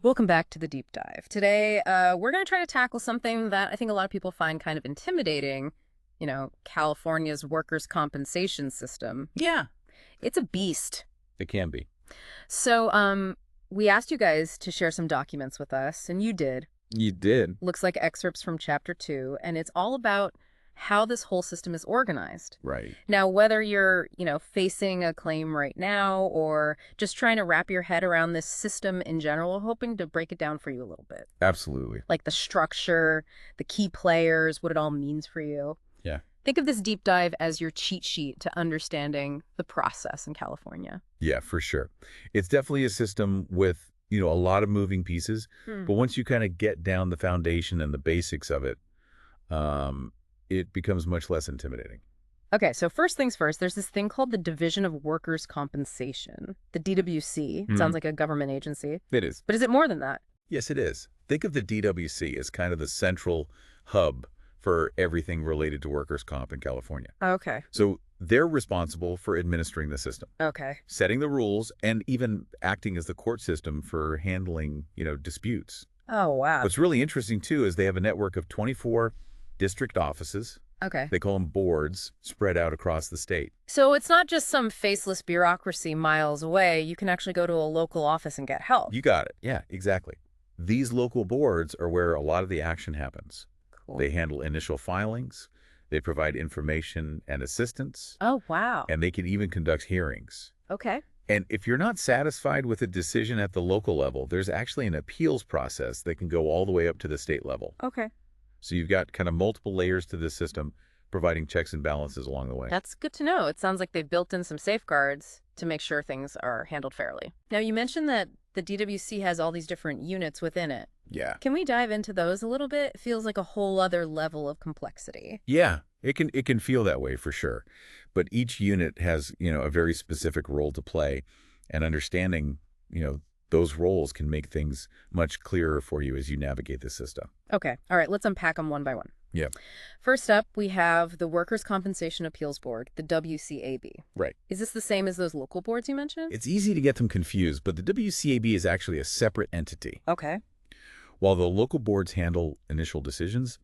Welcome back to the deep dive. Today, we're going to try to tackle something that I think a lot of people find kind of intimidating. California's workers' compensation system. Yeah, It's a beast. it can be. So, we asked you guys to share some documents with us, and you did. You did. Looks like excerpts from Chapter 2, and it's all about how this whole system is organized. Right. Now, whether you're, facing a claim right now or just trying to wrap your head around this system in general, we're hoping to break it down for you a little bit. Absolutely. Like the structure, the key players, what it all means for you. Yeah. Think of this deep dive as your cheat sheet to understanding the process in California. Yeah, for sure. It's definitely a system with, a lot of moving pieces. But once you kind of get down the foundation and the basics of it, it becomes much less intimidating. Okay, so first things first, there's this thing called the Division of Workers' Compensation, the DWC. It sounds like a government agency. It is. But is it more than that? Yes, it is. Think of the DWC as kind of the central hub for everything related to workers' comp in California. Okay. So they're responsible for administering the system, Okay. setting the rules, and even acting as the court system for handling, disputes. Oh, wow. What's really interesting, too, is they have a network of 24 district offices. Okay. They call them boards spread out across the state. So it's not just some faceless bureaucracy miles away. You can actually go to a local office and get help. You got it. Yeah, exactly. These local boards are where a lot of the action happens. Cool. They handle initial filings, they provide information and assistance, Oh, wow. and they can even conduct hearings. Okay. And if you're not satisfied with a decision at the local level, there's actually an appeals process that can go all the way up to the state level. Okay. So you've got kind of multiple layers to this system, providing checks and balances along the way. That's good to know. It sounds like they've built in some safeguards to make sure things are handled fairly. Now, you mentioned that the DWC has all these different units within it. Yeah. Can we dive into those a little bit? It feels like a whole other level of complexity. Yeah, it can feel that way for sure. But each unit has, a very specific role to play, and understanding, those roles can make things much clearer for you as you navigate the system. Okay. All right. Let's unpack them one by one. Yeah. First up, we have the Workers' Compensation Appeals Board, the WCAB. Right. Is this the same as those local boards you mentioned? It's easy to get them confused, but the WCAB is actually a separate entity. Okay. While the local boards handle initial decisions,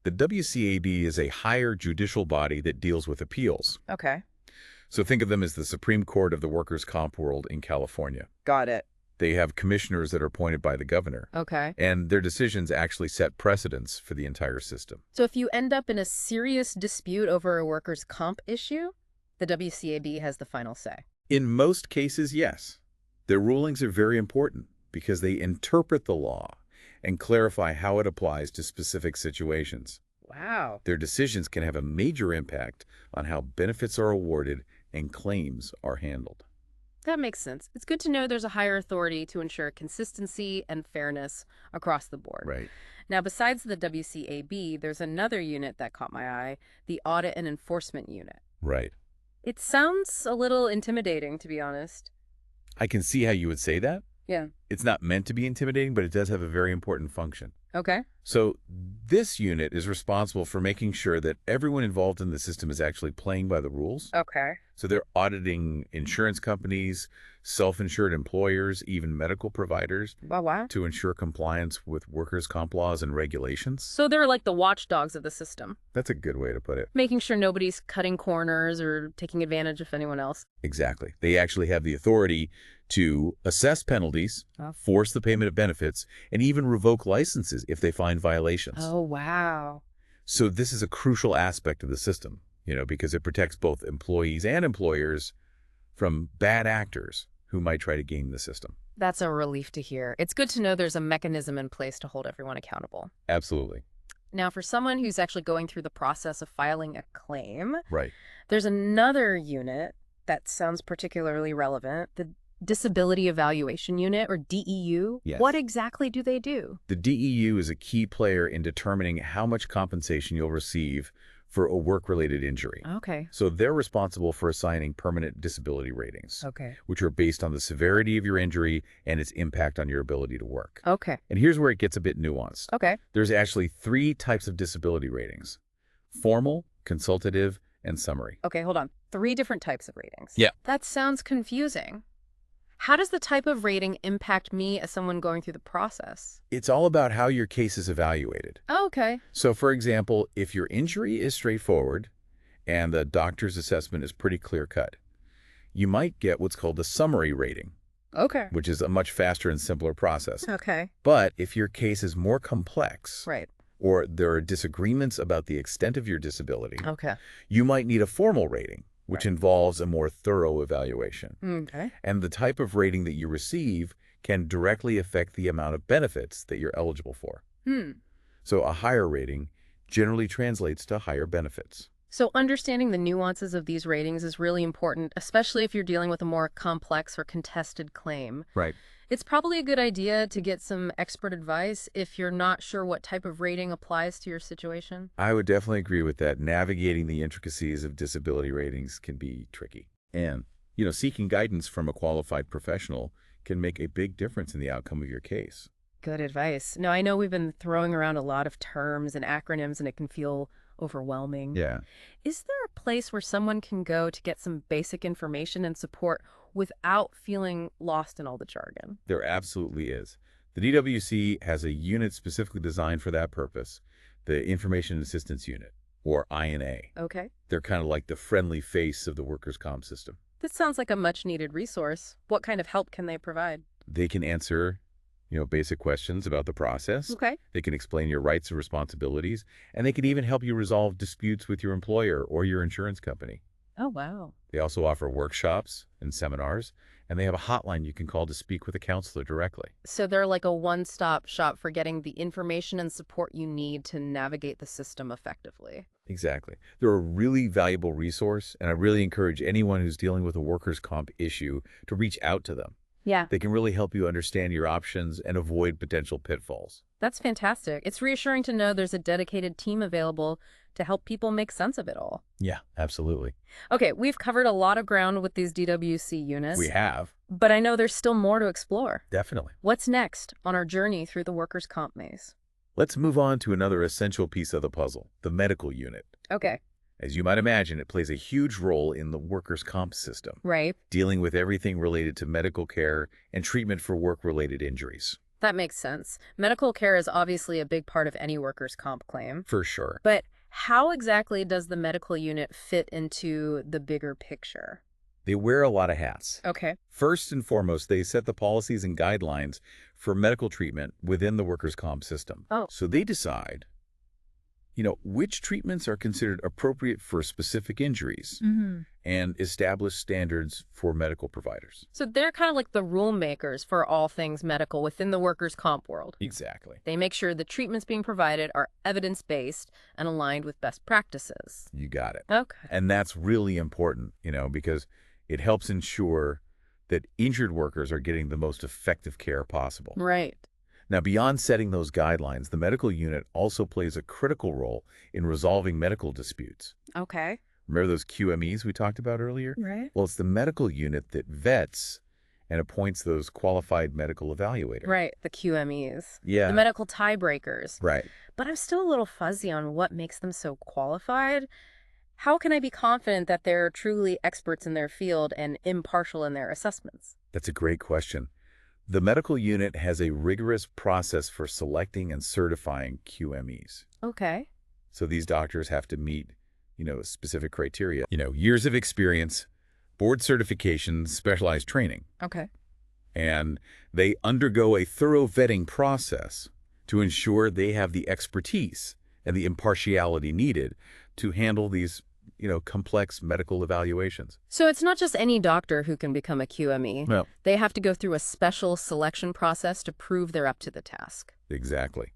the WCAB is a higher judicial body that deals with appeals. Okay. So think of them as the Supreme Court of the workers' comp world in California. Got it. They have commissioners that are appointed by the governor, Okay. and their decisions actually set precedents for the entire system. So if you end up in a serious dispute over a workers' comp issue, the WCAB has the final say. In most cases, yes. Their rulings are very important because they interpret the law and clarify how it applies to specific situations. Wow. Their decisions can have a major impact on how benefits are awarded and claims are handled. That makes sense. It's good to know there's a higher authority to ensure consistency and fairness across the board. Right. Now, besides the WCAB, there's another unit that caught my eye, the Audit and Enforcement Unit. Right. It sounds a little intimidating, to be honest. I can see how you would say that. Yeah. It's not meant to be intimidating, but it does have a very important function. Okay. So this unit is responsible for making sure that everyone involved in the system is actually playing by the rules. Okay. So they're auditing insurance companies, self-insured employers, even medical providers Wow. to ensure compliance with workers' comp laws and regulations. So they're like the watchdogs of the system, That's a good way to put it. making sure nobody's cutting corners or taking advantage of anyone else. Exactly. They actually have the authority to assess penalties, force the payment of benefits, and even revoke licenses if they find violations. Oh, wow. So this is a crucial aspect of the system, because it protects both employees and employers from bad actors who might try to game the system. That's a relief to hear. It's good to know there's a mechanism in place to hold everyone accountable. Absolutely. Now, for someone who's actually going through the process of filing a claim, Right. there's another unit that sounds particularly relevant, the Disability Evaluation Unit, or DEU. Yes. What exactly do they do? The DEU is a key player in determining how much compensation you'll receive for a work-related injury. Okay. So they're responsible for assigning permanent disability ratings, Okay. which are based on the severity of your injury and its impact on your ability to work. Okay. And here's where it gets a bit nuanced. Okay. There's actually 3 types of disability ratings: formal, consultative, and summary. Okay, hold on. 3 different types of ratings. Yeah. That sounds confusing. How does the type of rating impact me as someone going through the process? It's all about how your case is evaluated. Oh, okay. So, for example, if your injury is straightforward and the doctor's assessment is pretty clear-cut, you might get what's called a summary rating, Okay. which is a much faster and simpler process. Okay. But if your case is more complex, Right. or there are disagreements about the extent of your disability, Okay. you might need a formal rating, which Right. involves a more thorough evaluation. Okay. And the type of rating that you receive can directly affect the amount of benefits that you're eligible for. Hmm. So a higher rating generally translates to higher benefits. So understanding the nuances of these ratings is really important, especially if you're dealing with a more complex or contested claim. Right. It's probably a good idea to get some expert advice if you're not sure what type of rating applies to your situation. I would definitely agree with that. Navigating the intricacies of disability ratings can be tricky. And, seeking guidance from a qualified professional can make a big difference in the outcome of your case. Good advice. Now, I know we've been throwing around a lot of terms and acronyms, and it can feel overwhelming. Yeah. Is there a place where someone can go to get some basic information and support without feeling lost in all the jargon? There absolutely is. The DWC has a unit specifically designed for that purpose, the Information Assistance Unit, or INA. Okay. They're kind of like the friendly face of the workers' comp system. This sounds like a much-needed resource. What kind of help can they provide? They can answer, basic questions about the process. Okay. They can explain your rights and responsibilities, and they can even help you resolve disputes with your employer or your insurance company. Oh, wow. They also offer workshops and seminars, and they have a hotline you can call to speak with a counselor directly. So they're like a one-stop shop for getting the information and support you need to navigate the system effectively. Exactly. They're a really valuable resource, and I really encourage anyone who's dealing with a workers' comp issue to reach out to them. Yeah. They can really help you understand your options and avoid potential pitfalls. That's fantastic. It's reassuring to know there's a dedicated team available to help people make sense of it all. Yeah, absolutely. Okay, we've covered a lot of ground with these DWC units. We have. But I know there's still more to explore. Definitely. What's next on our journey through the workers' comp maze? Let's move on to another essential piece of the puzzle, the medical unit. Okay. As you might imagine, it plays a huge role in the workers' comp system, Right. dealing with everything related to medical care and treatment for work-related injuries. That makes sense. Medical care is obviously a big part of any workers' comp claim. For sure. But how exactly does the medical unit fit into the bigger picture? They wear a lot of hats. Okay. First and foremost, they set the policies and guidelines for medical treatment within the workers' comp system. Oh. So they decide, which treatments are considered appropriate for specific injuries and establish standards for medical providers. So they're kind of like the rule makers for all things medical within the workers' comp world. Exactly. They make sure the treatments being provided are evidence-based and aligned with best practices. You got it. Okay. And that's really important, because it helps ensure that injured workers are getting the most effective care possible. Right. Now, beyond setting those guidelines, the medical unit also plays a critical role in resolving medical disputes. Okay. Remember those QMEs we talked about earlier? Right. Well, it's the medical unit that vets and appoints those qualified medical evaluators. Right. The QMEs. Yeah. The medical tiebreakers. Right. But I'm still a little fuzzy on what makes them so qualified. How can I be confident that they're truly experts in their field and impartial in their assessments? That's a great question. The medical unit has a rigorous process for selecting and certifying QMEs. Okay. So these doctors have to meet, specific criteria. Years of experience, board certifications, specialized training. Okay. And they undergo a thorough vetting process to ensure they have the expertise and the impartiality needed to handle these, complex medical evaluations. So it's not just any doctor who can become a QME. No. They have to go through a special selection process to prove they're up to the task. Exactly.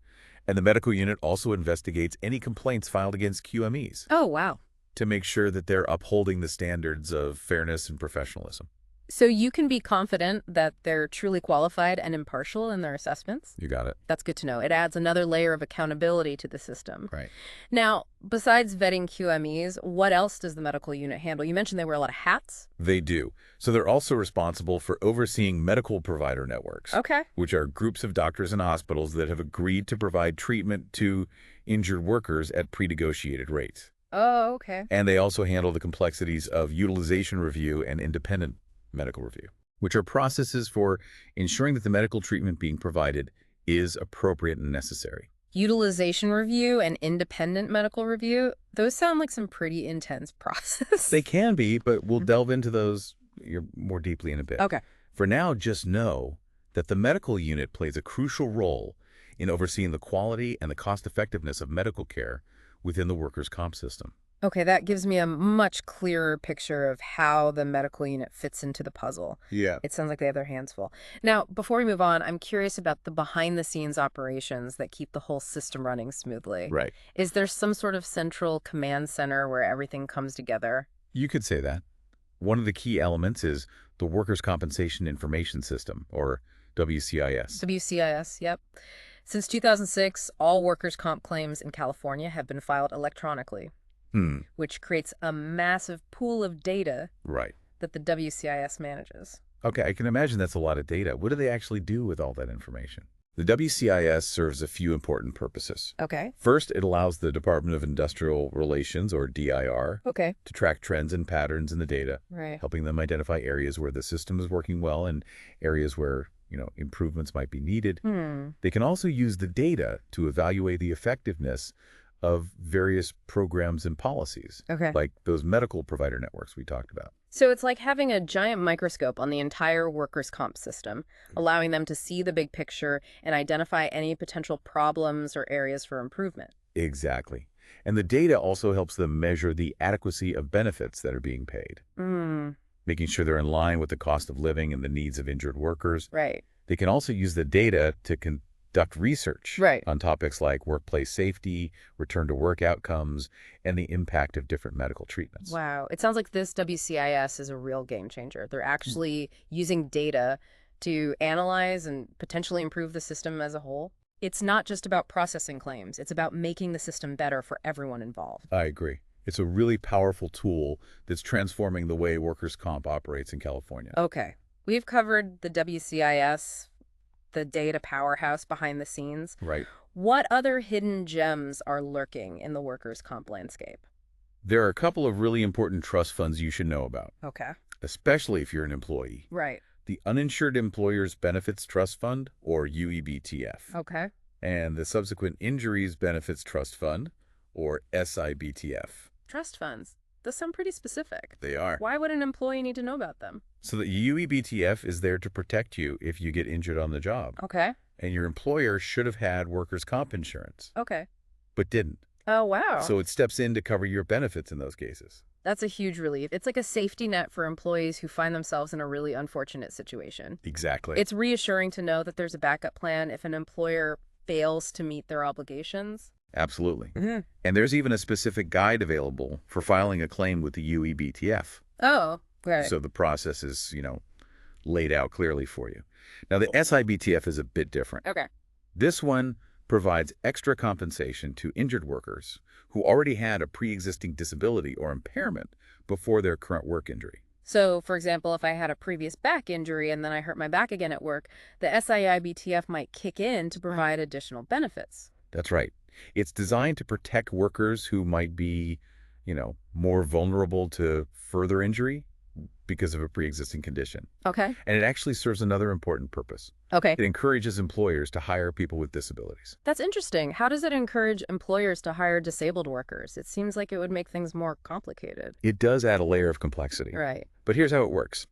And the medical unit also investigates any complaints filed against QMEs Oh, wow. to make sure that they're upholding the standards of fairness and professionalism. So you can be confident that they're truly qualified and impartial in their assessments? You got it. That's good to know. It adds another layer of accountability to the system. Right. Now, besides vetting QMEs, what else does the medical unit handle? You mentioned they wear a lot of hats. They do. So they're also responsible for overseeing medical provider networks, Okay. which are groups of doctors and hospitals that have agreed to provide treatment to injured workers at pre-negotiated rates. Oh, okay. And they also handle the complexities of utilization review and independent medical review. which are processes for ensuring that the medical treatment being provided is appropriate and necessary. Utilization review and independent medical review, those sound like some pretty intense process. They can be, but we'll delve into those more deeply in a bit. Okay. For now, just know that the medical unit plays a crucial role in overseeing the quality and the cost-effectiveness of medical care within the workers' comp system. Okay, that gives me a much clearer picture of how the medical unit fits into the puzzle. Yeah. It sounds like they have their hands full. Now, before we move on, I'm curious about the behind-the-scenes operations that keep the whole system running smoothly. Right. Is there some sort of central command center where everything comes together? You could say that. One of the key elements is the Workers' Compensation Information System, or WCIS. WCIS, yep. Since 2006, all workers' comp claims in California have been filed electronically, which creates a massive pool of data Right. that the WCIS manages. Okay, I can imagine that's a lot of data. What do they actually do with all that information? The WCIS serves a few important purposes. Okay. First, it allows the Department of Industrial Relations, or DIR, Okay. to track trends and patterns in the data, Right. helping them identify areas where the system is working well and areas where, improvements might be needed. They can also use the data to evaluate the effectiveness of various programs and policies, Okay. like those medical provider networks we talked about. So it's like having a giant microscope on the entire workers' comp system, allowing them to see the big picture and identify any potential problems or areas for improvement. Exactly. And the data also helps them measure the adequacy of benefits that are being paid, making sure they're in line with the cost of living and the needs of injured workers. Right. They can also use the data to conduct research Right. on topics like workplace safety, return to work outcomes, and the impact of different medical treatments. Wow. It sounds like this WCIS is a real game changer. They're actually using data to analyze and potentially improve the system as a whole. It's not just about processing claims. It's about making the system better for everyone involved. I agree. It's a really powerful tool that's transforming the way workers' comp operates in California. Okay. We've covered the WCIS, the data powerhouse behind the scenes. Right. What other hidden gems are lurking in the workers' comp landscape? There are a couple of really important trust funds you should know about, Okay. especially if you're an employee. Right. The Uninsured Employers Benefits Trust Fund, or UEBTF, Okay. and the Subsequent Injuries Benefits Trust Fund, or SIBTF. Trust funds. Those sound pretty specific. They are. Why would an employee need to know about them? So the UEBTF is there to protect you if you get injured on the job, Okay. and your employer should have had workers' comp insurance, Okay. but didn't. Oh, wow. So it steps in to cover your benefits in those cases. That's a huge relief. It's like a safety net for employees who find themselves in a really unfortunate situation. Exactly. It's reassuring to know that there's a backup plan if an employer fails to meet their obligations. Absolutely. And there's even a specific guide available for filing a claim with the UEBTF. Oh, right. So the process is, laid out clearly for you. Now, the SIBTF is a bit different. Okay. This one provides extra compensation to injured workers who already had a pre-existing disability or impairment before their current work injury. So, for example, if I had a previous back injury and then I hurt my back again at work, the SIBTF might kick in to provide additional benefits. That's right. It's designed to protect workers who might be, more vulnerable to further injury because of a pre-existing condition. Okay. And it actually serves another important purpose. Okay. It encourages employers to hire people with disabilities. That's interesting. How does it encourage employers to hire disabled workers? It seems like it would make things more complicated. It does add a layer of complexity. Right. But here's how it works.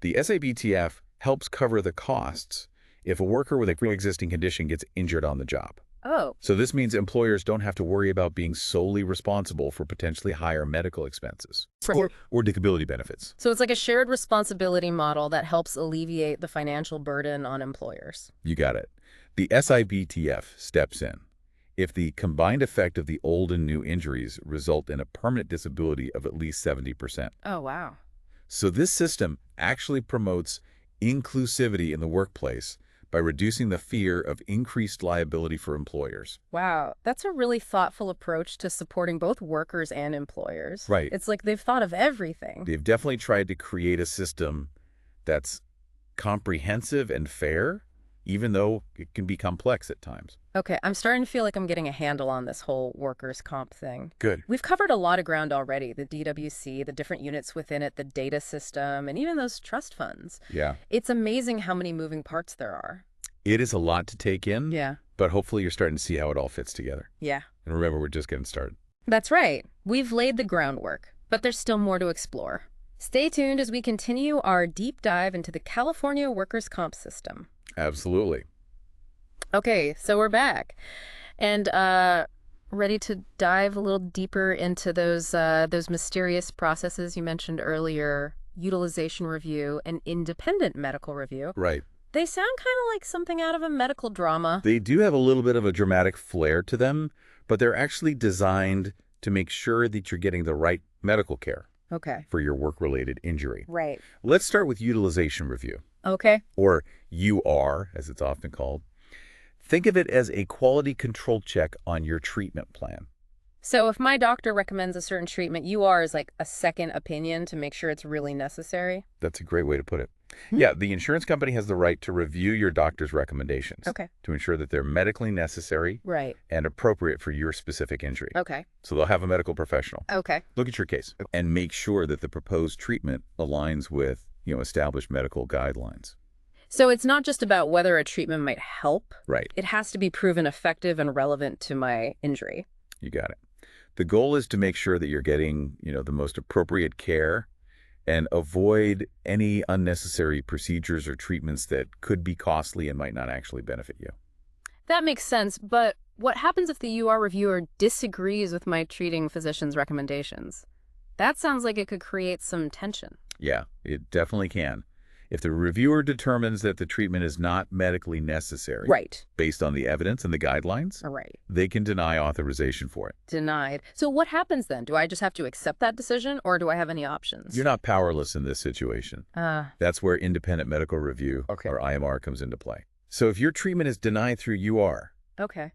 The SIBTF helps cover the costs if a worker with a pre-existing condition gets injured on the job. Oh, So this means employers don't have to worry about being solely responsible for potentially higher medical expenses or disability benefits. so it's like a shared responsibility model that helps alleviate the financial burden on employers. You got it. The SIBTF steps in if the combined effect of the old and new injuries result in a permanent disability of at least 70%. Oh, wow. So this system actually promotes inclusivity in the workplace by reducing the fear of increased liability for employers. Wow, that's a really thoughtful approach to supporting both workers and employers. Right. It's like they've thought of everything. They've definitely tried to create a system that's comprehensive and fair, even though it can be complex at times. Okay, I'm starting to feel like I'm getting a handle on this whole workers' comp thing. Good. We've covered a lot of ground already, the DWC, the different units within it, the data system, and even those trust funds. Yeah. It's amazing how many moving parts there are. It is a lot to take in, Yeah. but hopefully you're starting to see how it all fits together. Yeah. And remember, we're just getting started. That's right. We've laid the groundwork, but there's still more to explore. Stay tuned as we continue our deep dive into the California workers' comp system. Absolutely. Okay, so we're back. And ready to dive a little deeper into those mysterious processes you mentioned earlier, utilization review and independent medical review. Right. They sound kind of like something out of a medical drama. They do have a little bit of a dramatic flair to them, but they're actually designed to make sure that you're getting the right medical care Okay. for your work-related injury. Right. Let's start with utilization review, Okay. or UR, as it's often called. Think of it as a quality control check on your treatment plan. So if my doctor recommends a certain treatment, UR is like a second opinion to make sure it's really necessary? That's a great way to put it. Yeah, the insurance company has the right to review your doctor's recommendations Okay. to ensure that they're medically necessary Right. and appropriate for your specific injury. Okay. So they'll have a medical professional Okay. look at your case and make sure that the proposed treatment aligns with, established medical guidelines. So it's not just about whether a treatment might help. Right. It has to be proven effective and relevant to my injury. You got it. The goal is to make sure that you're getting, the most appropriate care and avoid any unnecessary procedures or treatments that could be costly and might not actually benefit you. That makes sense, but what happens if the UR reviewer disagrees with my treating physician's recommendations? That sounds like it could create some tension. Yeah, it definitely can. If the reviewer determines that the treatment is not medically necessary, Right. based on the evidence and the guidelines, All right. they can deny authorization for it. Denied. So what happens then? Do I just have to accept that decision, or do I have any options? You're not powerless in this situation. That's where independent medical review, Okay. or IMR, comes into play. So if your treatment is denied through UR Okay.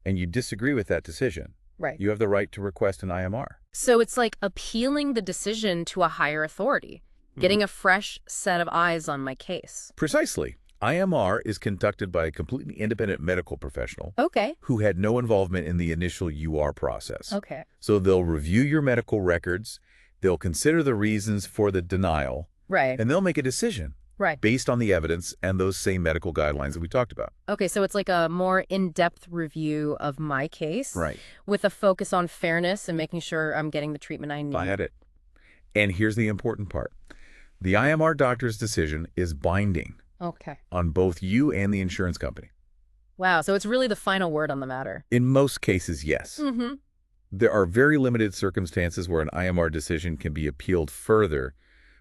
and you disagree with that decision, Right. you have the right to request an IMR. So it's like appealing the decision to a higher authority, getting a fresh set of eyes on my case. Precisely. IMR is conducted by a completely independent medical professional Okay. who had no involvement in the initial UR process. Okay. So they'll review your medical records, they'll consider the reasons for the denial, Right. and they'll make a decision Right. based on the evidence and those same medical guidelines that we talked about. Okay, so it's like a more in-depth review of my case. Right. With a focus on fairness and making sure I'm getting the treatment I need. I had it. And here's the important part. The IMR doctor's decision is binding Okay. on both you and the insurance company. Wow, so it's really the final word on the matter. In most cases, yes. Mm-hmm. There are very limited circumstances where an IMR decision can be appealed further,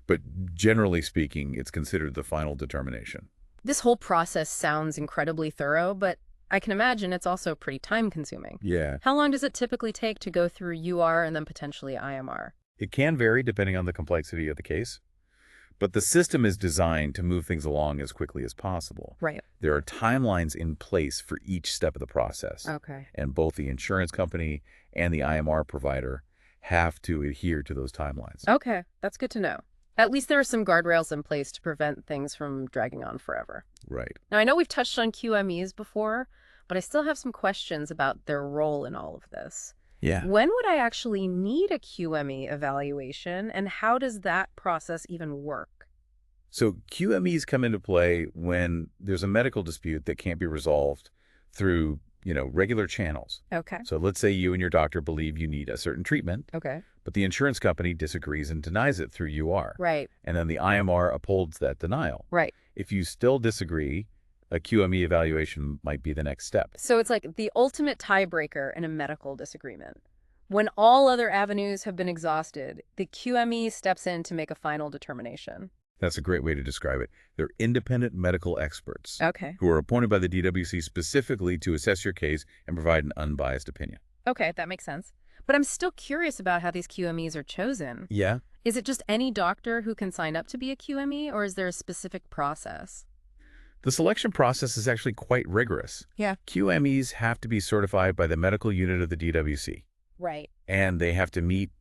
but generally speaking, it's considered the final determination. This whole process sounds incredibly thorough, but I can imagine it's also pretty time-consuming. Yeah. How long does it typically take to go through UR and then potentially IMR? It can vary depending on the complexity of the case, but the system is designed to move things along as quickly as possible. Right. There are timelines in place for each step of the process, Okay. and both the insurance company and the IMR provider have to adhere to those timelines. Okay, that's good to know. At least there are some guardrails in place to prevent things from dragging on forever. Right. Now, I know we've touched on QMEs before, but I still have some questions about their role in all of this. Yeah. When would I actually need a QME evaluation, and how does that process even work? So QMEs come into play when there's a medical dispute that can't be resolved through, regular channels. Okay. So let's say you and your doctor believe you need a certain treatment, Okay. but the insurance company disagrees and denies it through UR. Right. And then the IMR upholds that denial. Right. If you still disagree, a QME evaluation might be the next step. So it's like the ultimate tiebreaker in a medical disagreement. When all other avenues have been exhausted, the QME steps in to make a final determination. That's a great way to describe it. They're independent medical experts Okay. who are appointed by the DWC specifically to assess your case and provide an unbiased opinion. Okay, that makes sense. But I'm still curious about how these QMEs are chosen. Yeah. Is it just any doctor who can sign up to be a QME, or is there a specific process? The selection process is actually quite rigorous. Yeah. QMEs have to be certified by the medical unit of the DWC, Right. and they have to meet,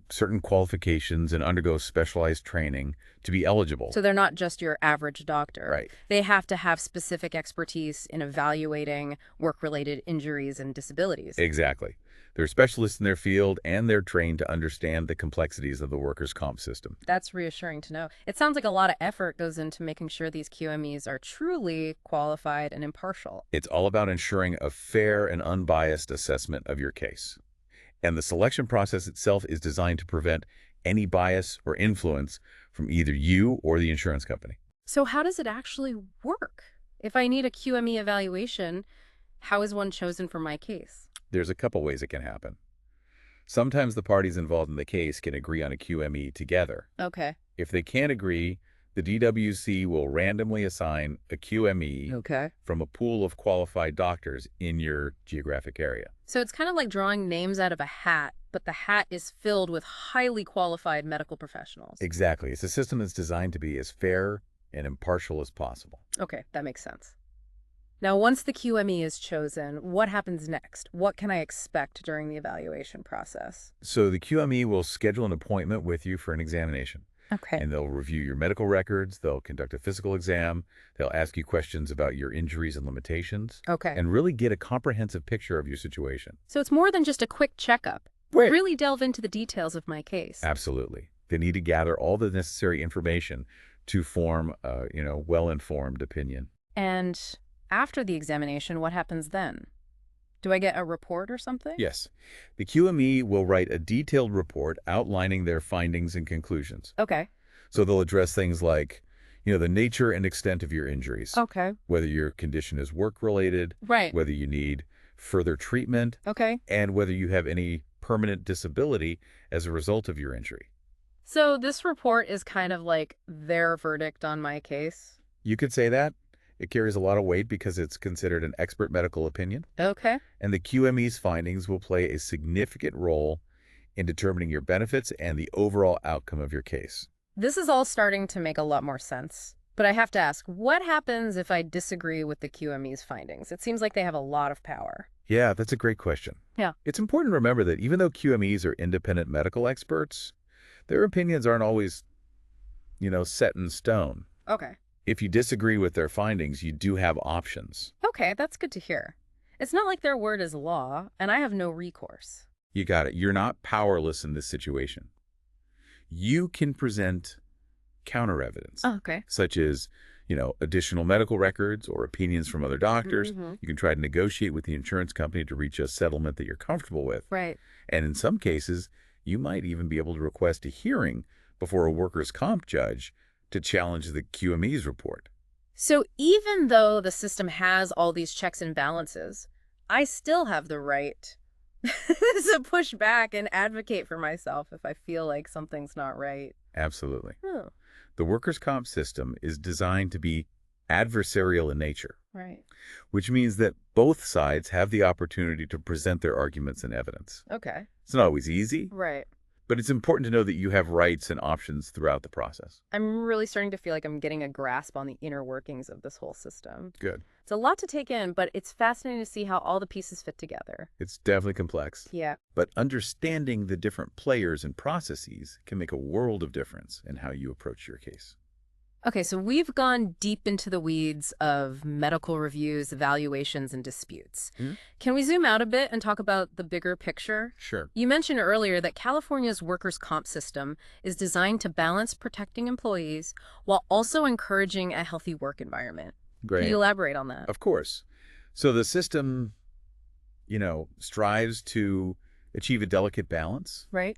certain qualifications and undergo specialized training to be eligible. So they're not just your average doctor. Right. They have to have specific expertise in evaluating work-related injuries and disabilities. Exactly. They're specialists in their field, and they're trained to understand the complexities of the workers' comp system. That's reassuring to know. It sounds like a lot of effort goes into making sure these QMEs are truly qualified and impartial. It's all about ensuring a fair and unbiased assessment of your case. And the selection process itself is designed to prevent any bias or influence from either you or the insurance company. So how does it actually work? If I need a QME evaluation, how is one chosen for my case? There's a couple ways it can happen. Sometimes the parties involved in the case can agree on a QME together. Okay. If they can't agree, the DWC will randomly assign a QME Okay. from a pool of qualified doctors in your geographic area. So it's kind of like drawing names out of a hat, but the hat is filled with highly qualified medical professionals. Exactly. It's a system that's designed to be as fair and impartial as possible. Okay, that makes sense. Now, once the QME is chosen, what happens next? What can I expect during the evaluation process? So the QME will schedule an appointment with you for an examination. Okay. And they'll review your medical records, they'll conduct a physical exam, they'll ask you questions about your injuries and limitations, Okay. and really get a comprehensive picture of your situation. So it's more than just a quick checkup. Right. Really delve into the details of my case. Absolutely. They need to gather all the necessary information to form a, well-informed opinion. And after the examination, what happens then? Do I get a report or something? Yes. The QME will write a detailed report outlining their findings and conclusions. Okay. So they'll address things like, the nature and extent of your injuries, Okay. whether your condition is work-related, Right. whether you need further treatment, Okay. and whether you have any permanent disability as a result of your injury. So this report is kind of like their verdict on my case? You could say that. It carries a lot of weight because it's considered an expert medical opinion, Okay. and the QME's findings will play a significant role in determining your benefits and the overall outcome of your case. This is all starting to make a lot more sense. But I have to ask, what happens if I disagree with the QME's findings? It seems like they have a lot of power. Yeah, that's a great question. Yeah. It's important to remember that even though QMEs are independent medical experts, their opinions aren't always, set in stone. Okay. If you disagree with their findings, you do have options. Okay, that's good to hear. It's not like their word is law, and I have no recourse. You got it. You're not powerless in this situation. You can present counter evidence, Okay. such as, additional medical records or opinions from other doctors. Mhm. You can try to negotiate with the insurance company to reach a settlement that you're comfortable with. Right. And in some cases, you might even be able to request a hearing before a workers' comp judge to challenge the QME's report. So even though the system has all these checks and balances, I still have the right to push back and advocate for myself if I feel like something's not right. Absolutely. Oh, The workers' comp system is designed to be adversarial in nature, right. which means that both sides have the opportunity to present their arguments and evidence. Okay. It's not always easy, Right. but it's important to know that you have rights and options throughout the process. I'm really starting to feel like I'm getting a grasp on the inner workings of this whole system. Good. It's a lot to take in, but it's fascinating to see how all the pieces fit together. It's definitely complex, Yeah. but understanding the different players and processes can make a world of difference in how you approach your case. Okay, so we've gone deep into the weeds of medical reviews, evaluations, and disputes. Mhm. Can we zoom out a bit and talk about the bigger picture? Sure. You mentioned earlier that California's workers' comp system is designed to balance protecting employees while also encouraging a healthy work environment. Great. Can you elaborate on that? Of course. So the system, strives to achieve a delicate balance. Right?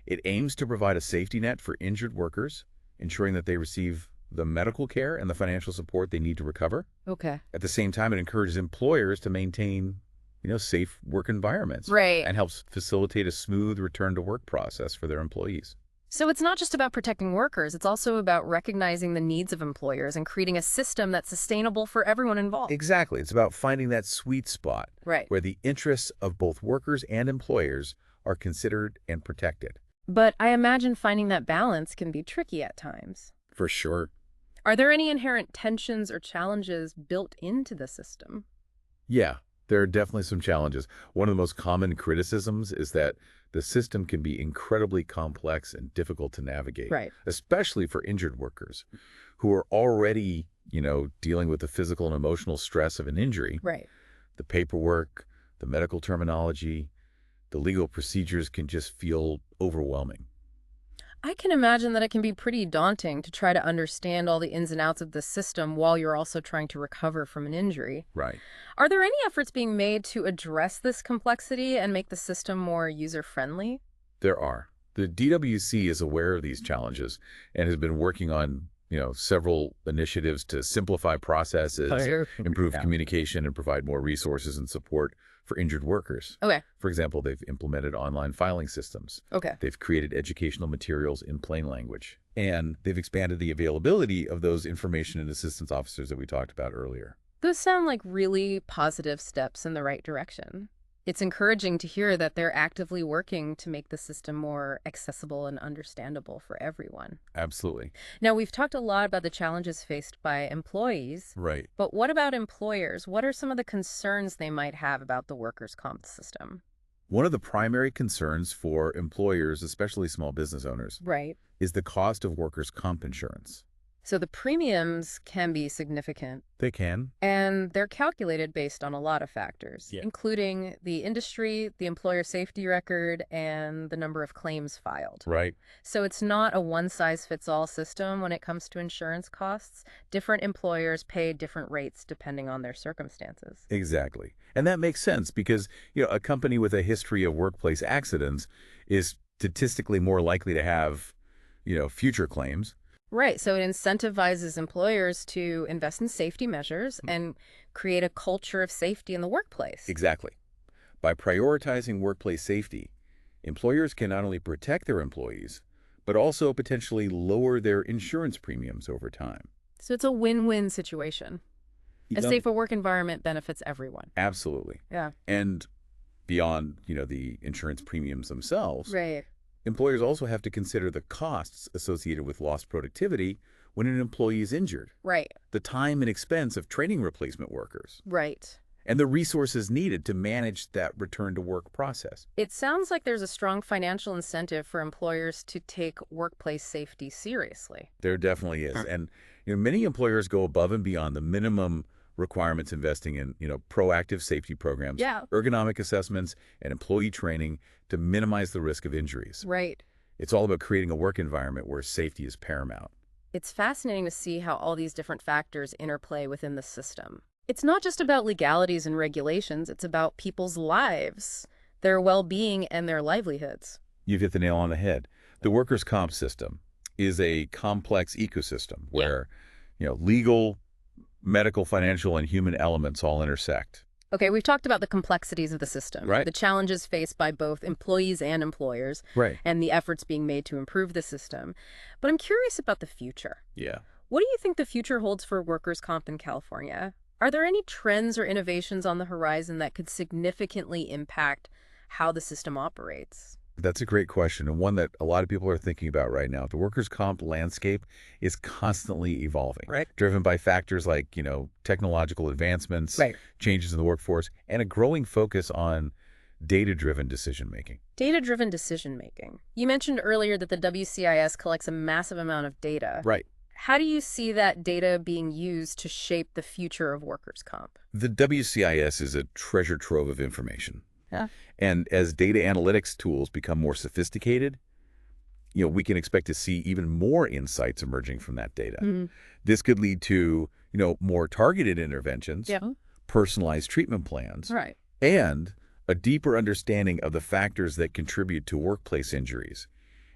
It aims to provide a safety net for injured workers, ensuring that they receive the medical care and the financial support they need to recover. Okay. At the same time, it encourages employers to maintain, safe work environments. Right. And helps facilitate a smooth return to work process for their employees. So it's not just about protecting workers, it's also about recognizing the needs of employers and creating a system that's sustainable for everyone involved. Exactly. It's about finding that sweet spot Right. where the interests of both workers and employers are considered and protected. But I imagine finding that balance can be tricky at times. For sure. Are there any inherent tensions or challenges built into the system? Yeah. There are definitely some challenges. One of the most common criticisms is that the system can be incredibly complex and difficult to navigate, Right. especially for injured workers who are already, dealing with the physical and emotional stress of an injury. Right. The paperwork, the medical terminology, the legal procedures can just feel overwhelming. I can imagine that it can be pretty daunting to try to understand all the ins and outs of the system while you're also trying to recover from an injury. Right. Are there any efforts being made to address this complexity and make the system more user-friendly? There are. The DWC is aware of these challenges and has been working on, several initiatives to simplify processes, improve communication, and provide more resources and support for injured workers. Okay. For example, they've implemented online filing systems. Okay. They've created educational materials in plain language. And they've expanded the availability of those information and assistance officers that we talked about earlier. Those sound like really positive steps in the right direction. It's encouraging to hear that they're actively working to make the system more accessible and understandable for everyone. Absolutely. Now, we've talked a lot about the challenges faced by employees, Right. but what about employers? What are some of the concerns they might have about the workers' comp system? One of the primary concerns for employers, especially small business owners, Right. is the cost of workers' comp insurance. So the premiums can be significant, They can. and they're calculated based on a lot of factors, Yeah. including the industry, the employer safety record, and the number of claims filed. Right. So it's not a one-size-fits-all system when it comes to insurance costs. Different employers pay different rates depending on their circumstances. Exactly. And that makes sense because, a company with a history of workplace accidents is statistically more likely to have, future claims. Right, so it incentivizes employers to invest in safety measures and create a culture of safety in the workplace. Exactly. By prioritizing workplace safety, employers can not only protect their employees, but also potentially lower their insurance premiums over time. So it's a win-win situation. A safer work environment benefits everyone. Absolutely. Yeah. And beyond, the insurance premiums themselves, Right. employers also have to consider the costs associated with lost productivity when an employee is injured, Right. the time and expense of training replacement workers, Right. and the resources needed to manage that return to work process. It sounds like there's a strong financial incentive for employers to take workplace safety seriously. There definitely is. And many employers go above and beyond the minimum requirements, investing in proactive safety programs, Yeah. ergonomic assessments, and employee training to minimize the risk of injuries. Right. It's all about creating a work environment where safety is paramount. It's fascinating to see how all these different factors interplay within the system. It's not just about legalities and regulations, it's about people's lives, their well-being, and their livelihoods. You've hit the nail on the head. The workers' comp system is a complex ecosystem where, legal, medical, financial, and human elements all intersect. Okay, we've talked about the complexities of the system, Right. the challenges faced by both employees and employers, Right. and the efforts being made to improve the system. But I'm curious about the future. Yeah. What do you think the future holds for workers' comp in California? Are there any trends or innovations on the horizon that could significantly impact how the system operates? That's a great question, and one that a lot of people are thinking about right now. The workers' comp landscape is constantly evolving, Right. driven by factors like, technological advancements, Right. changes in the workforce, and a growing focus on data-driven decision-making. Data-driven decision-making. You mentioned earlier that the WCIS collects a massive amount of data. Right. How do you see that data being used to shape the future of workers' comp? The WCIS is a treasure trove of information. Yeah. And as data analytics tools become more sophisticated, we can expect to see even more insights emerging from that data. Mhm. This could lead to, more targeted interventions, Yeah. personalized treatment plans, Right. and a deeper understanding of the factors that contribute to workplace injuries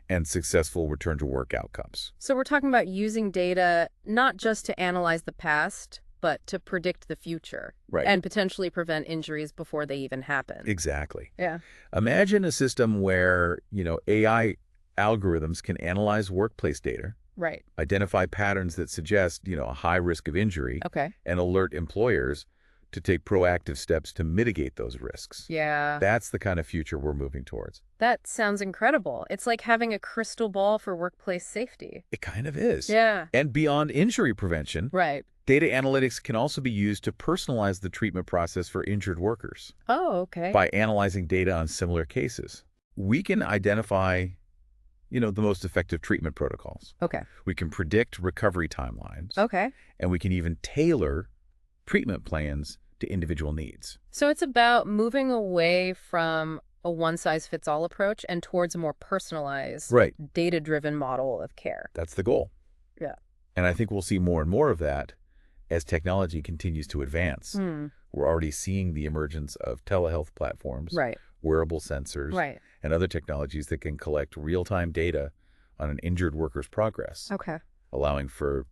and successful return to work outcomes. So we're talking about using data not just to analyze the past, but to predict the future Right. and potentially prevent injuries before they even happen. Exactly. Yeah. Imagine a system where, AI algorithms can analyze workplace data, Right. identify patterns that suggest, a high risk of injury, Okay. and alert employers to take proactive steps to mitigate those risks. Yeah. That's the kind of future we're moving towards. That sounds incredible. It's like having a crystal ball for workplace safety. It kind of is. Yeah. And beyond injury prevention, Right. Data analytics can also be used to personalize the treatment process for injured workers. Oh, okay. By analyzing data on similar cases, we can identify, the most effective treatment protocols. Okay. We can predict recovery timelines. Okay. And we can even tailor treatment plans to individual needs. So it's about moving away from a one-size-fits-all approach and towards a more personalized, Right. data-driven model of care. That's the goal. Yeah. And I think we'll see more and more of that as technology continues to advance. We're already seeing the emergence of telehealth platforms, Right. wearable sensors, Right. and other technologies that can collect real-time data on an injured worker's progress, Okay. allowing for,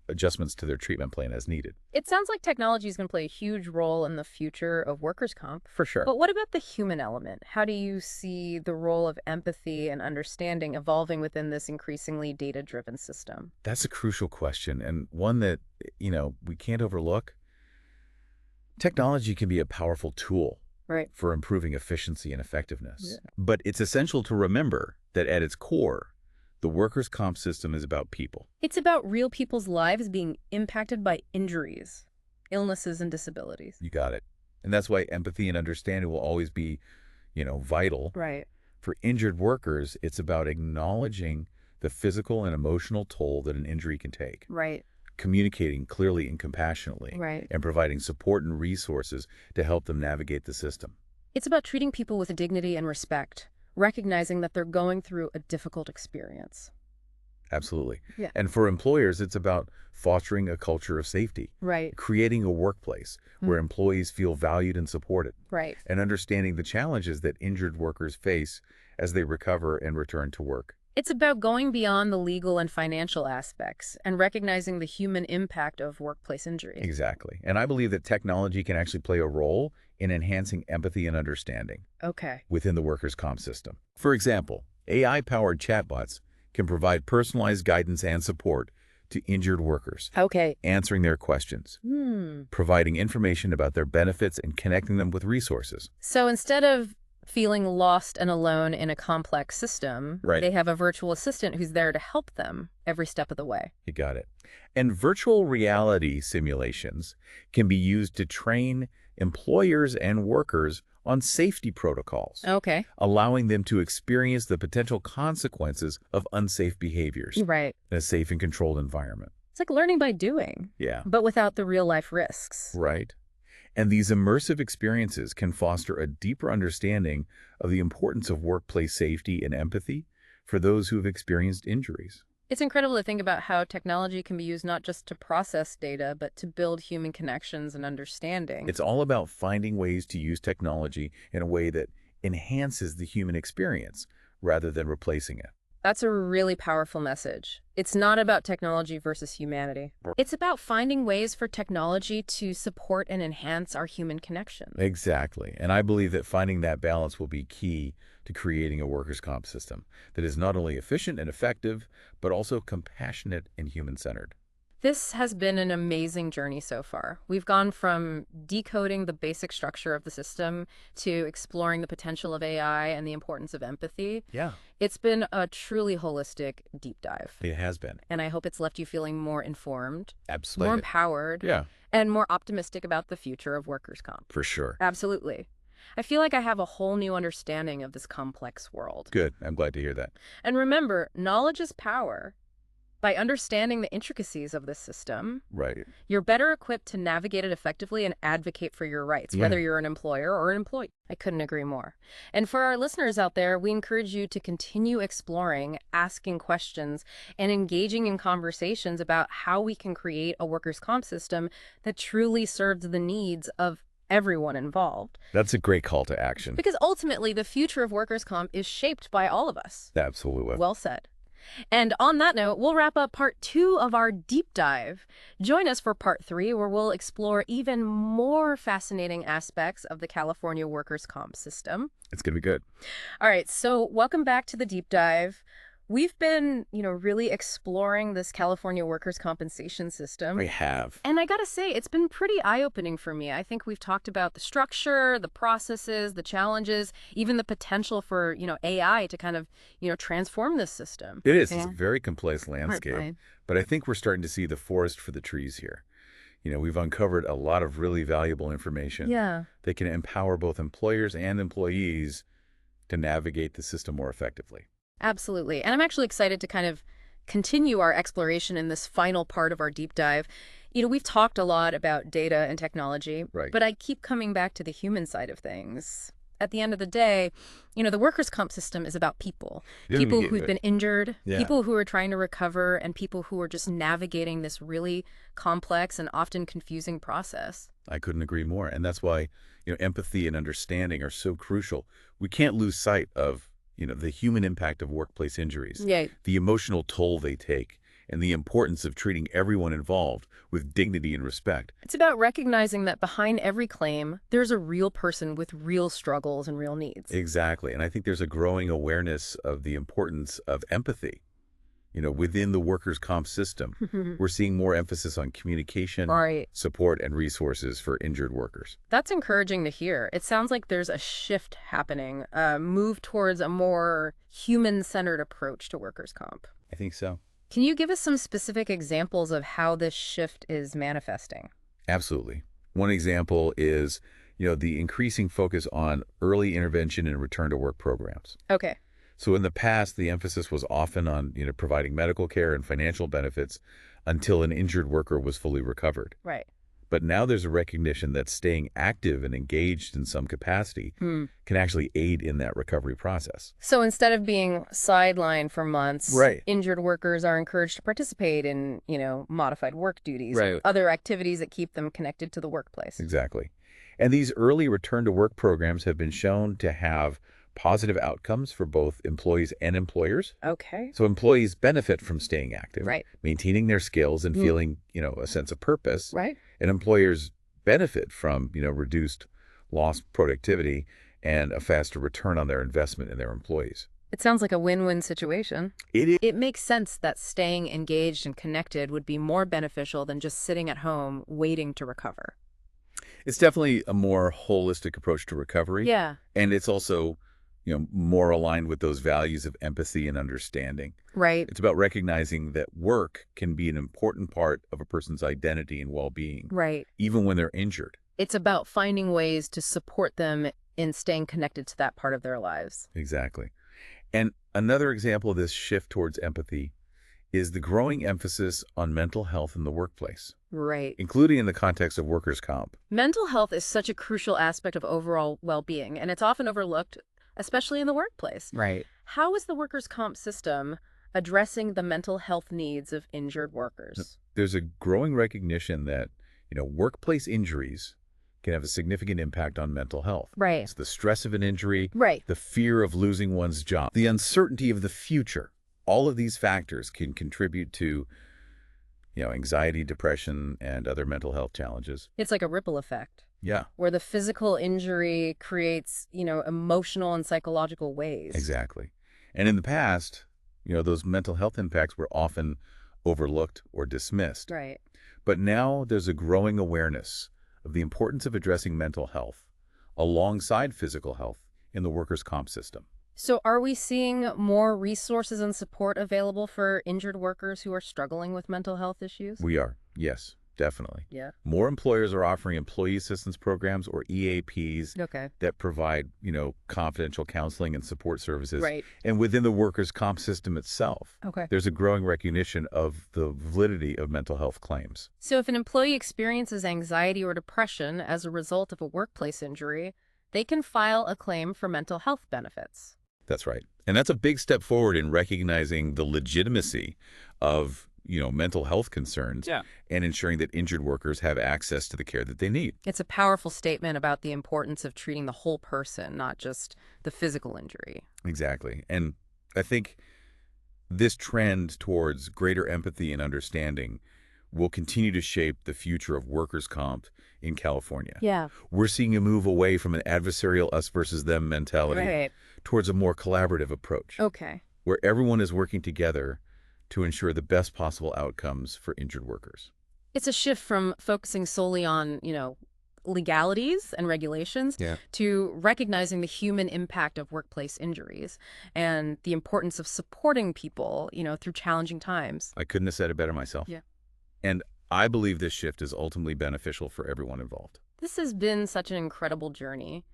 adjustments to their treatment plan as needed. It sounds like technology is going to play a huge role in the future of workers' comp. For sure. But what about the human element? How do you see the role of empathy and understanding evolving within this increasingly data-driven system? That's a crucial question, and one that, we can't overlook. Technology can be a powerful tool Right. for improving efficiency and effectiveness. Yeah. But it's essential to remember that at its core, the workers' comp system is about people. It's about real people's lives being impacted by injuries, illnesses, and disabilities. You got it. And that's why empathy and understanding will always be, vital. Right. For injured workers, it's about acknowledging the physical and emotional toll that an injury can take, Right. communicating clearly and compassionately, Right. and providing support and resources to help them navigate the system. It's about treating people with dignity and respect, recognizing that they're going through a difficult experience. Absolutely. Yeah. And for employers, it's about fostering a culture of safety, Right. creating a workplace where employees feel valued and supported, Right. and understanding the challenges that injured workers face as they recover and return to work. It's about going beyond the legal and financial aspects and recognizing the human impact of workplace injuries. Exactly. And I believe that technology can actually play a role in enhancing empathy and understanding Okay. within the workers' comp system. For example, AI-powered chatbots can provide personalized guidance and support to injured workers, Okay. answering their questions, providing information about their benefits, and connecting them with resources. So instead of feeling lost and alone in a complex system, Right. they have a virtual assistant who's there to help them every step of the way. You got it. And virtual reality simulations can be used to train employers and workers on safety protocols, Okay. allowing them to experience the potential consequences of unsafe behaviors Right. in a safe and controlled environment. It's like learning by doing, Yeah. but without the real-life risks. Right. And these immersive experiences can foster a deeper understanding of the importance of workplace safety and empathy for those who have experienced injuries. It's incredible to think about how technology can be used not just to process data, but to build human connections and understanding. It's all about finding ways to use technology in a way that enhances the human experience rather than replacing it. That's a really powerful message. It's not about technology versus humanity. It's about finding ways for technology to support and enhance our human connections. Exactly. And I believe that finding that balance will be key to creating a workers' comp system that is not only efficient and effective, but also compassionate and human-centered. This has been an amazing journey so far. We've gone from decoding the basic structure of the system to exploring the potential of AI and the importance of empathy. Yeah, It's been a truly holistic deep dive. it has been. And I hope it's left you feeling more informed, Absolutely. more empowered, Yeah, and more optimistic about the future of workers' comp. for sure. Absolutely. I feel like I have a whole new understanding of this complex world. Good. I'm glad to hear that. And remember, knowledge is power. By understanding the intricacies of this system, Right. you're better equipped to navigate it effectively and advocate for your rights, Yeah. whether you're an employer or an employee. I couldn't agree more. And for our listeners out there, we encourage you to continue exploring, asking questions, and engaging in conversations about how we can create a workers' comp system that truly serves the needs of everyone involved. That's a great call to action. Because ultimately, the future of workers' comp is shaped by all of us. Absolutely. Well said. And on that note, we'll wrap up part 2 of our deep dive. Join us for part 3, where we'll explore even more fascinating aspects of the California workers' comp system. It's going to be good. All right, so welcome back to the deep dive. We've been, really exploring this California workers' compensation system. We have. And I gotta say, it's been pretty eye-opening for me. I think we've talked about the structure, the processes, the challenges, even the potential for, AI to kind of, transform this system. It is. It's Yeah. a very complex landscape. Right. But I think we're starting to see the forest for the trees here. We've uncovered a lot of really valuable information Yeah. that can empower both employers and employees to navigate the system more effectively. Absolutely. And I'm actually excited to kind of continue our exploration in this final part of our deep dive. We've talked a lot about data and technology, Right. but I keep coming back to the human side of things. At the end of the day, the workers' comp system is about people. People who've been injured, Yeah. people who are trying to recover, and people who are just navigating this really complex and often confusing process. I couldn't agree more. And that's why, empathy and understanding are so crucial. We can't lose sight of, the human impact of workplace injuries, Yeah. the emotional toll they take, and the importance of treating everyone involved with dignity and respect. It's about recognizing that behind every claim, there's a real person with real struggles and real needs. Exactly. And I think there's a growing awareness of the importance of empathy, within the workers' comp system. We're seeing more emphasis on communication, Right. support, and resources for injured workers. That's encouraging to hear. It sounds like there's a shift happening, a move towards a more human-centered approach to workers' comp. I think so. Can you give us some specific examples of how this shift is manifesting? Absolutely. One example is, the increasing focus on early intervention and return to work programs. Okay. So in the past, the emphasis was often on, providing medical care and financial benefits until an injured worker was fully recovered. Right. But now there's a recognition that staying active and engaged in some capacity can actually aid in that recovery process. So instead of being sidelined for months, Right. injured workers are encouraged to participate in, modified work duties, Right. other activities that keep them connected to the workplace. Exactly. And these early return to work programs have been shown to have positive outcomes for both employees and employers. Okay. So employees benefit from staying active, Right. maintaining their skills and feeling, a sense of purpose. Right. And employers benefit from, reduced lost productivity and a faster return on their investment in their employees. It sounds like a win-win situation. It is. It makes sense that staying engaged and connected would be more beneficial than just sitting at home waiting to recover. It's definitely a more holistic approach to recovery. Yeah. And it's also, more aligned with those values of empathy and understanding. Right. It's about recognizing that work can be an important part of a person's identity and well-being, Right. even when they're injured. It's about finding ways to support them in staying connected to that part of their lives. Exactly. And another example of this shift towards empathy is the growing emphasis on mental health in the workplace, Right. including in the context of workers' comp. Mental health is such a crucial aspect of overall well-being, and it's often overlooked, especially in the workplace. Right. How is the workers' comp system addressing the mental health needs of injured workers? There's a growing recognition that, workplace injuries can have a significant impact on mental health. Right. It's the stress of an injury, Right. the fear of losing one's job, the uncertainty of the future. All of these factors can contribute to, anxiety, depression, and other mental health challenges. It's like a ripple effect, Yeah, where the physical injury creates, emotional and psychological waves. exactly. And in the past, those mental health impacts were often overlooked or dismissed. Right. But now there's a growing awareness of the importance of addressing mental health alongside physical health in the workers' comp system. So are we seeing more resources and support available for injured workers who are struggling with mental health issues? We are, yes, definitely. Yeah. More employers are offering employee assistance programs or EAPs Okay. that provide, confidential counseling and support services. Right. And within the workers' comp system itself, Okay. there's a growing recognition of the validity of mental health claims. So if an employee experiences anxiety or depression as a result of a workplace injury, they can file a claim for mental health benefits. That's right. And that's a big step forward in recognizing the legitimacy of, mental health concerns and ensuring that injured workers have access to the care that they need. It's a powerful statement about the importance of treating the whole person, not just the physical injury. Exactly. And I think this trend towards greater empathy and understanding will continue to shape the future of workers' comp in California. Yeah. We're seeing a move away from an adversarial us versus them mentality Right. towards a more collaborative approach. Okay. where everyone is working together to ensure the best possible outcomes for injured workers. It's a shift from focusing solely on, legalities and regulations Yeah. to recognizing the human impact of workplace injuries and the importance of supporting people, through challenging times. I couldn't have said it better myself. Yeah. And I believe this shift is ultimately beneficial for everyone involved. This has been such an incredible journey.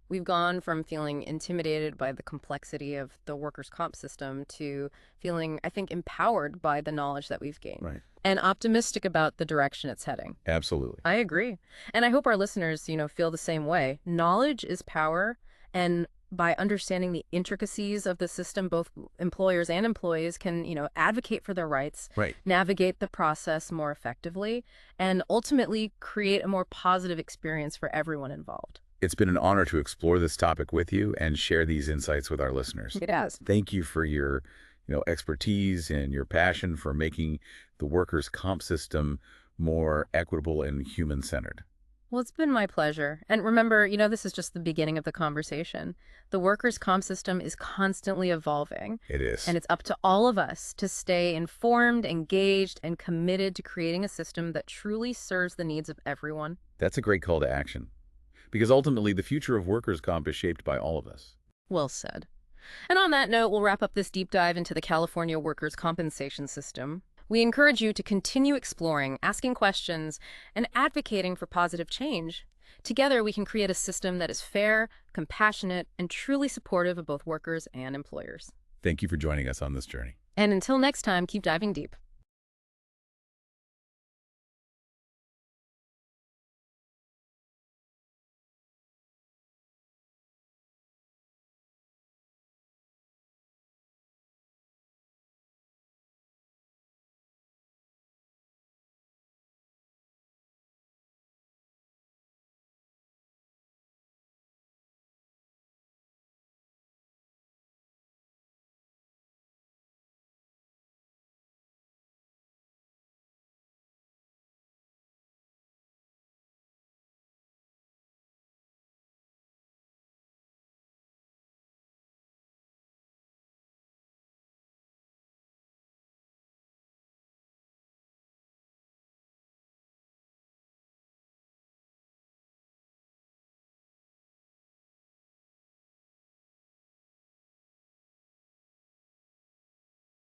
We've gone from feeling intimidated by the complexity of the workers' comp system to feeling, I think, empowered by the knowledge that we've gained. Right. And optimistic about the direction it's heading. Absolutely. I agree. And I hope our listeners, feel the same way. Knowledge is power, and by understanding the intricacies of the system, both employers and employees can, advocate for their rights, Right. navigate the process more effectively, and ultimately create a more positive experience for everyone involved. It's been an honor to explore this topic with you and share these insights with our listeners. It has. Thank you for your, expertise and your passion for making the workers' comp system more equitable and human-centered. Well, it's been my pleasure. And remember, this is just the beginning of the conversation. The workers' comp system is constantly evolving. It is. And it's up to all of us to stay informed, engaged, and committed to creating a system that truly serves the needs of everyone. That's a great call to action. Because ultimately, the future of workers' comp is shaped by all of us. Well said. And on that note, we'll wrap up this deep dive into the California workers' compensation system. We encourage you to continue exploring, asking questions, and advocating for positive change. Together, we can create a system that is fair, compassionate, and truly supportive of both workers and employers. Thank you for joining us on this journey. And until next time, keep diving deep.